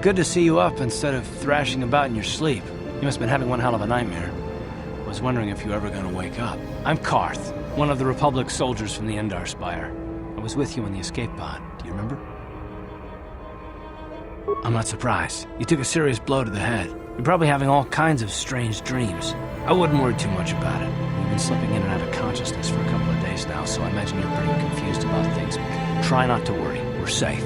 good to see you up instead of thrashing about in your sleep. You must have been having one hell of a nightmare. I was wondering if you were ever going to wake up. I'm Karth, one of the Republic soldiers from the Endar Spire. I was with you in the escape pod. Do you remember? I'm not surprised. You took a serious blow to the head. You're probably having all kinds of strange dreams. I wouldn't worry too much about it. You've been slipping in and out of consciousness for a couple of days now, so I imagine you're pretty confused about things. Try not to worry. We're safe.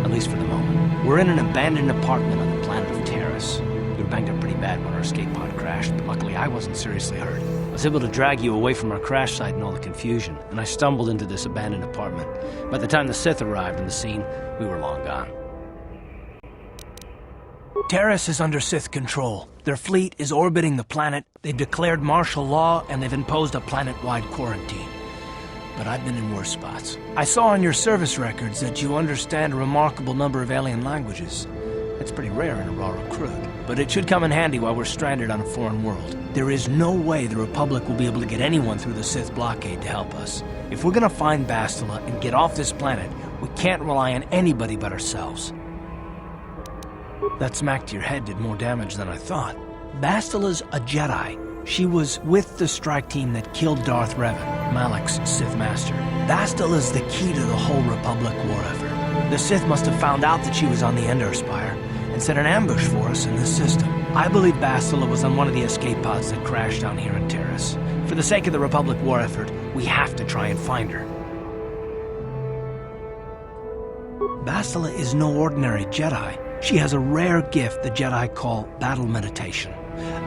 At least for the moment. We're in an abandoned apartment on the planet of Terrace. We were banged up pretty bad when our escape pod crashed, but luckily I wasn't seriously hurt. I was able to drag you away from our crash site and all the confusion, and I stumbled into this abandoned apartment. By the time the Sith arrived on the scene, we were long gone. Terrace is under Sith control. Their fleet is orbiting the planet, they've declared martial law, and they've imposed a planet-wide quarantine. But I've been in worse spots. I saw on your service records that you understand a remarkable number of alien languages. That's pretty rare in a raw recruit, but it should come in handy while we're stranded on a foreign world. There is no way the Republic will be able to get anyone through the Sith blockade to help us. If we're gonna find Bastilla and get off this planet, we can't rely on anybody but ourselves. That smack to your head did more damage than I thought. Bastilla's a Jedi. She was with the strike team that killed Darth Revan, Malak's Sith master. Bastilla's the key to the whole Republic war effort. The Sith must have found out that she was on the Endar Spire and set an ambush for us in this system. I believe Bastilla was on one of the escape pods that crashed down here in Terrace. For the sake of the Republic war effort, we have to try and find her. Bastilla is no ordinary Jedi. She has a rare gift the Jedi call battle meditation.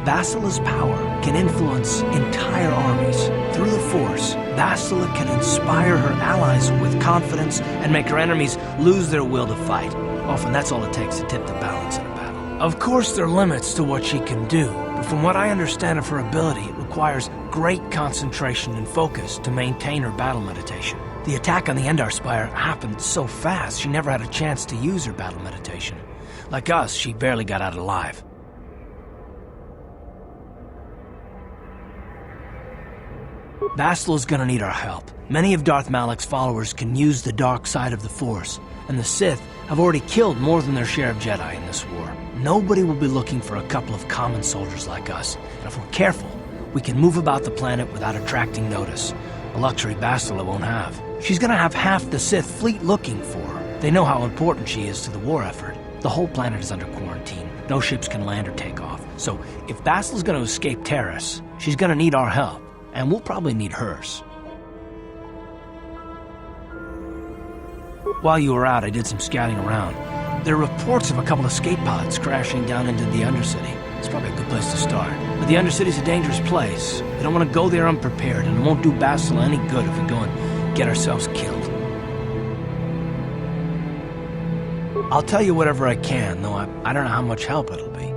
Bastilla's power can influence entire armies. Through the Force, Bastilla can inspire her allies with confidence and make her enemies lose their will to fight. Often that's all it takes to tip the balance in a battle. Of course there are limits to what she can do, but from what I understand of her ability, it requires great concentration and focus to maintain her battle meditation. The attack on the Endar Spire happened so fast she never had a chance to use her battle meditation. Like us, she barely got out alive. Bastilla's gonna need our help. Many of Darth Malak's followers can use the dark side of the Force, and the Sith have already killed more than their share of Jedi in this war. Nobody will be looking for a couple of common soldiers like us, and if we're careful, we can move about the planet without attracting notice, a luxury Bastilla won't have. She's gonna have half the Sith fleet looking for her. They know how important she is to the war effort. The whole planet is under quarantine. No ships can land or take off. So if Bastilla's gonna escape Terrace, she's gonna need our help. And we'll probably need hers. While you were out, I did some scouting around. There are reports of a couple of escape pods crashing down into the Undercity. It's probably a good place to start. But the Undercity's a dangerous place. We don't want to go there unprepared, and it won't do Bastilla any good if we go and get ourselves killed. I'll tell you whatever I can, though I don't know how much help it'll be.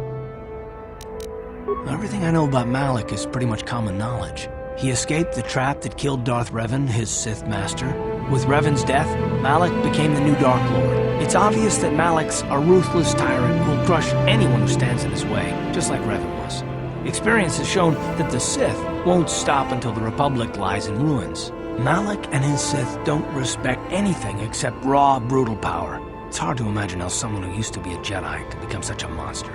Everything I know about Malak is pretty much common knowledge. He escaped the trap that killed Darth Revan, his Sith master. With Revan's death, Malak became the new Dark Lord. It's obvious that Malak's a ruthless tyrant who will crush anyone who stands in his way, just like Revan was. Experience has shown that the Sith won't stop until the Republic lies in ruins. Malak and his Sith don't respect anything except raw, brutal power. It's hard to imagine how someone who used to be a Jedi could become such a monster.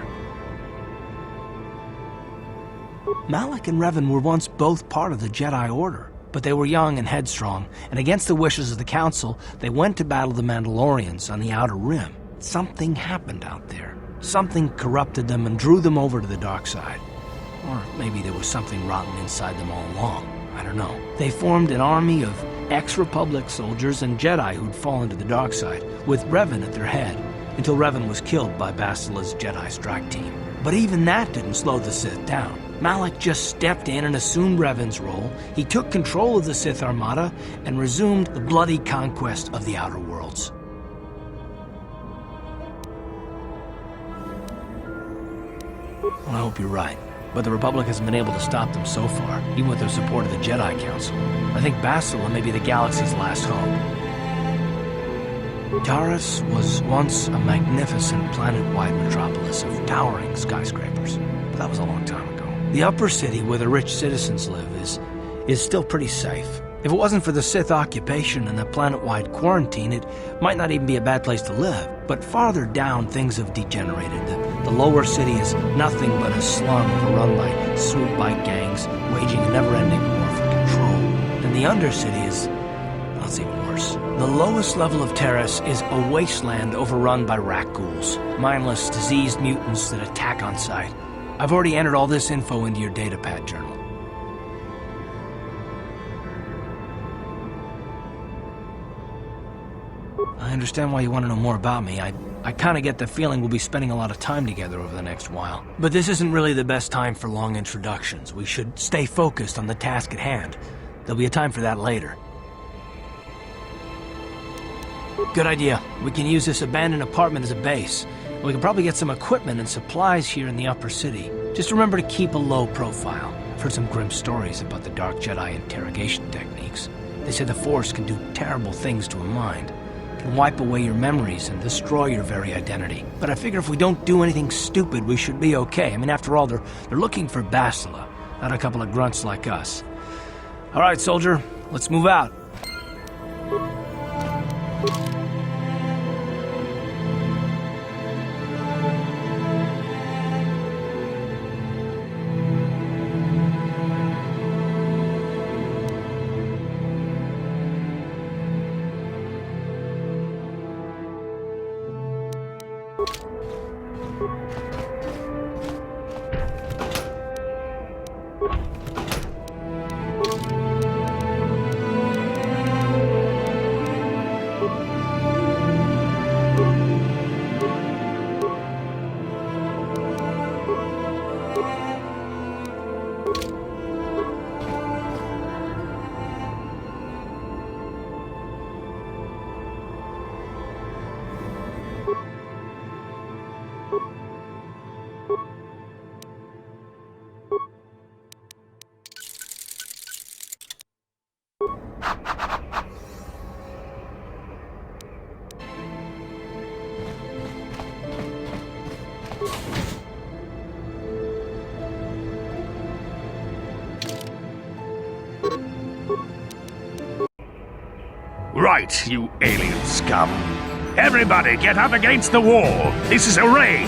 Malak and Revan were once both part of the Jedi Order, but they were young and headstrong, and against the wishes of the Council, they went to battle the Mandalorians on the Outer Rim. Something happened out there. Something corrupted them and drew them over to the dark side. Or maybe there was something rotten inside them all along. I don't know. They formed an army of ex-Republic soldiers and Jedi who'd fallen to the dark side, with Revan at their head, until Revan was killed by Bastilla's Jedi strike team. But even that didn't slow the Sith down. Malak just stepped in and assumed Revan's role. He took control of the Sith armada and resumed the bloody conquest of the Outer Worlds. Well, I hope you're right, but the Republic hasn't been able to stop them so far, even with the support of the Jedi Council. I think Bastilla may be the galaxy's last hope. Taris was once a magnificent planet-wide metropolis of towering skyscrapers, but that was a long time ago. The upper city, where the rich citizens live, is still pretty safe. If it wasn't for the Sith occupation and the planet-wide quarantine, it might not even be a bad place to live. But farther down, things have degenerated. The lower city is nothing but a slum overrun by swoop bike gangs, waging a never-ending war for control. And the undercity is... well, it's even worse. The lowest level of Terrace is a wasteland overrun by rat ghouls, mindless, diseased mutants that attack on sight. I've already entered all this info into your datapad journal. I understand why you want to know more about me. I kind of get the feeling we'll be spending a lot of time together over the next while. But this isn't really the best time for long introductions. We should stay focused on the task at hand. There'll be a time for that later. Good idea. We can use this abandoned apartment as a base. We can probably get some equipment and supplies here in the upper city. Just remember to keep a low profile. I've heard some grim stories about the Dark Jedi interrogation techniques. They say the Force can do terrible things to a mind. It can wipe away your memories and destroy your very identity. But I figure if we don't do anything stupid, we should be okay. I mean, after all, they're looking for Bastilla, not a couple of grunts like us. All right, soldier, let's move out. Right, you alien scum. Everybody get up against the wall. This is a raid.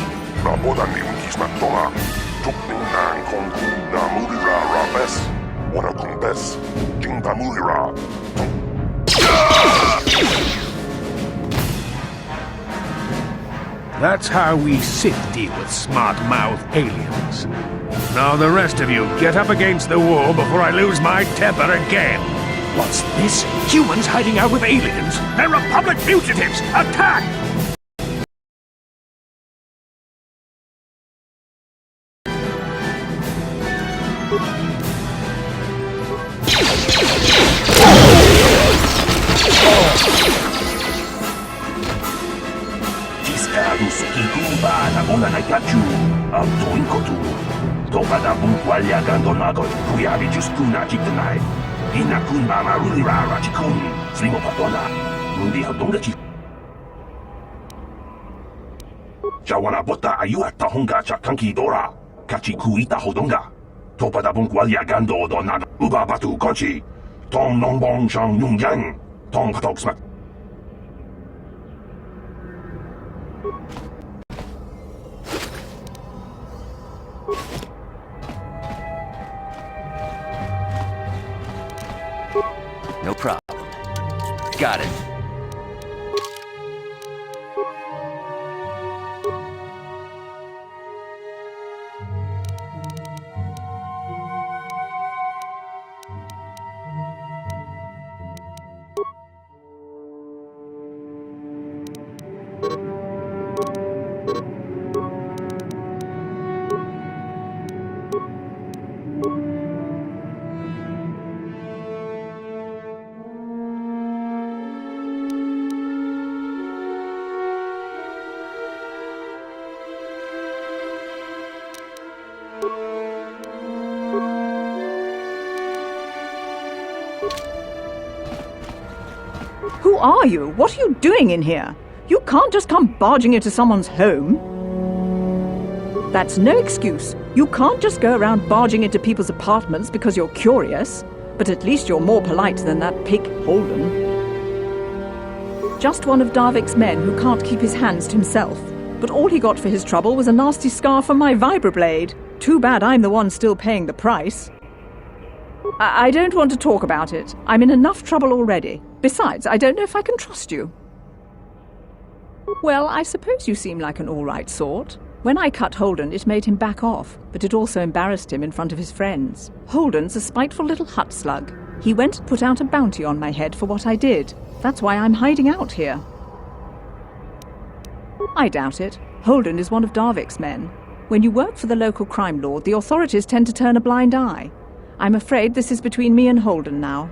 That's how we Sith deal with smart-mouth aliens. Now the rest of you get up against the wall before I lose my temper again. What's this? Humans hiding out with aliens? They're Republic fugitives! Attack! Jawana bota ayuat tahonga chakanki dora. Kachi kuita hodonga. Topada bunqualia gando donada. Uba batu konchi. Tong nongbong shang yung yang. Tong patok smack. No problem. Got it. Who are you? What are you doing in here? You can't just come barging into someone's home. That's no excuse. You can't just go around barging into people's apartments because you're curious. But at least you're more polite than that pig Holden. Just one of Darvik's men who can't keep his hands to himself. But all he got for his trouble was a nasty scar from my vibroblade. Too bad I'm the one still paying the price. I don't want to talk about it. I'm in enough trouble already. Besides, I don't know if I can trust you. Well, I suppose you seem like an all-right sort. When I cut Holden, it made him back off, but it also embarrassed him in front of his friends. Holden's a spiteful little hut slug. He went and put out a bounty on my head for what I did. That's why I'm hiding out here. I doubt it. Holden is one of Darvik's men. When you work for the local crime lord, the authorities tend to turn a blind eye. I'm afraid this is between me and Holden now.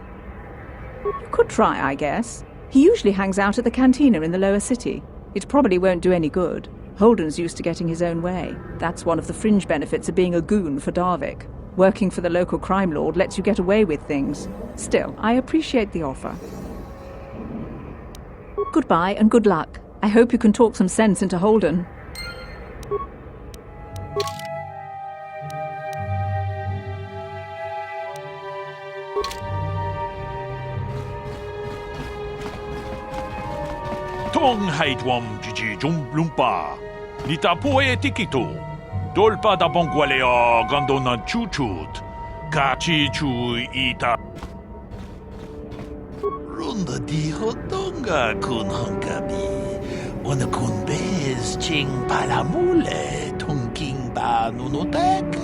You could try, I guess. He usually hangs out at the cantina in the lower city. It probably won't do any good. Holden's used to getting his own way. That's one of the fringe benefits of being a goon for Darvik. Working for the local crime lord lets you get away with things. Still, I appreciate the offer. Goodbye and good luck. I hope you can talk some sense into Holden. Tong haitwam jiji jumblumpa. Nita poe tikito. Dolpa da bongwalea gandona chuchut. Kachi chu ita. Runda di hodonga kun honkabi. Ona kun bez ching palamule. Tunking ba nunotek.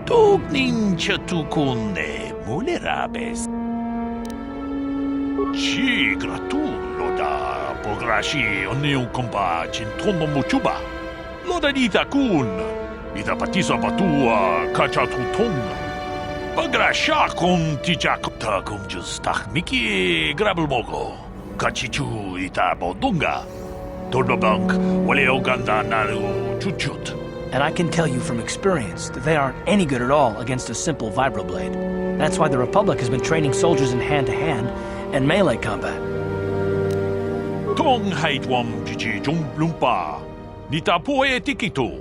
Tugnin chatukune mulerabes. Chi gratulo da pograshi oneu kompa chintono muchuba. Loda dita kun. Ita patisa batua kacha tutong. Pagrasha kun tijakta kum justach miki grabelmogo. Kachichu ita bodunga. Tolbabank wale oganda naru chuchut. And I can tell you from experience that they aren't any good at all against a simple vibroblade. That's why the Republic has been training soldiers in hand-to-hand and melee combat. Tong haitwam jiji jumblumpa. Nita poe tikito.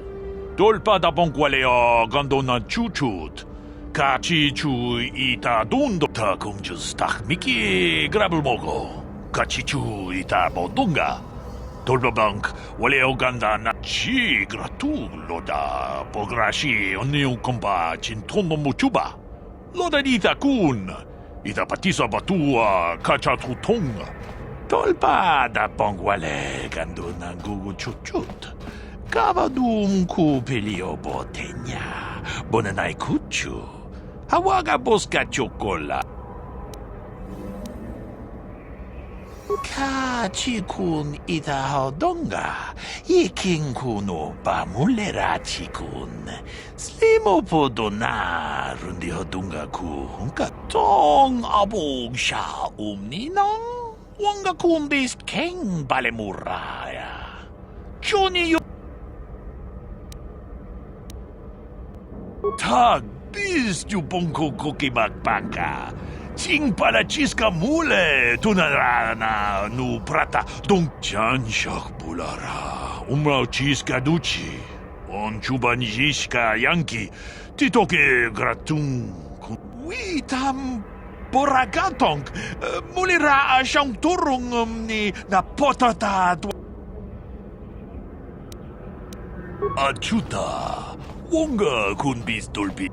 Dolpa da bongwalea gandona chuchut. Kachi chu ita dundo. Ta kum justach miki grabelmogo. Kachi chu ita bodunga. Tolbabank wale oganda na chi gratulo da pograshi oneu kompa chintono muchuba. Loda dita kun. Ita patisa batua kacha tutong. Tolpa da bongwale gandona gugu chuchut. Kavadum ku pelio botenya. Bonanai kuchu. Hawaga boska chocola. Kachikun ita hodonga. Iking kuno bamulera chikun. Slimo podona rundi hodunga ku. Hunka tong abog sha umninong. Wanga kun bist king balemuraya. Johnny yo. Tag bist you bonko koki bakbaka. Ching para chiska mule tunarana nu prata dong chan shak bulara umrao chiska duchi on chuban yishka yanki titoke gratung witam boragatong mulira shang turung ni na potata achuta wonga kun bis dolpi.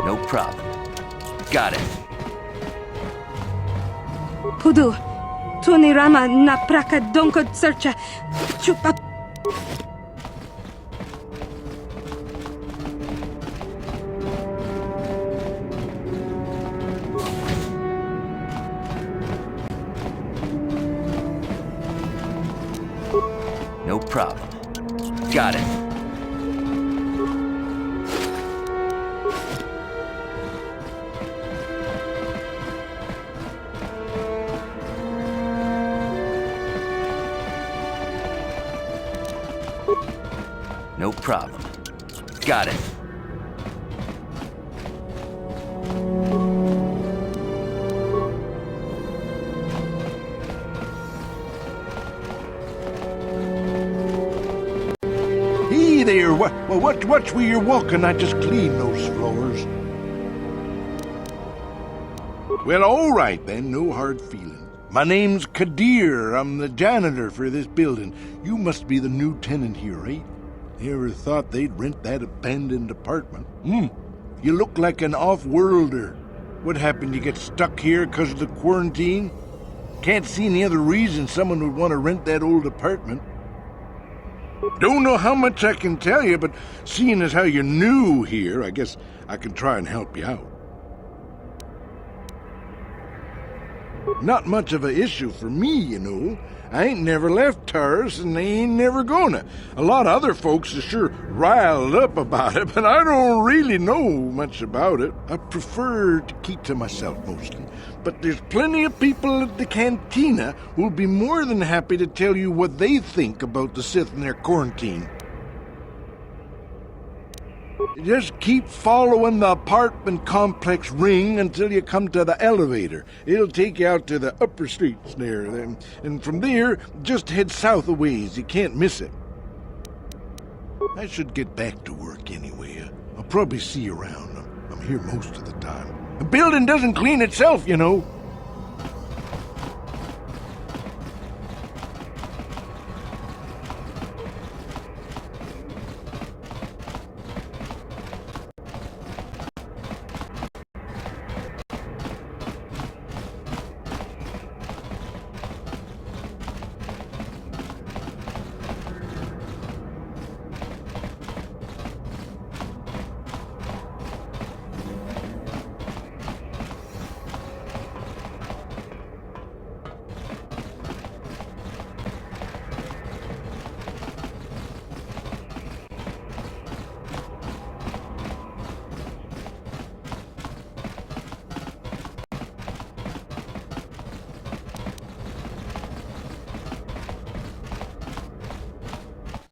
No problem. Got it. Pudu, Tunirama na praka donko searcha. Chupa. No problem. Got it. No problem. Got it. Hey there, watch where you're walking. I just cleaned those floors. Well, all right then, no hard feelings. My name's Kadir. I'm the janitor for this building. You must be the new tenant here, right? Ever thought they'd rent that abandoned apartment? You look like an off-worlder. What happened? You get stuck here because of the quarantine? Can't see any other reason someone would want to rent that old apartment. Don't know how much I can tell you, but seeing as how you're new here, I guess I can try and help you out. Not much of an issue for me, you know. I ain't never left Taurus, and they ain't never gonna. A lot of other folks are sure riled up about it, but I don't really know much about it. I prefer to keep to myself mostly. But there's plenty of people at the cantina who'll be more than happy to tell you what they think about the Sith and their quarantine. Just keep following the apartment complex ring until you come to the elevator. It'll take you out to the upper streets there. And from there, just head south a ways. You can't miss it. I should get back to work anyway. I'll probably see you around. I'm here most of the time. The building doesn't clean itself, you know.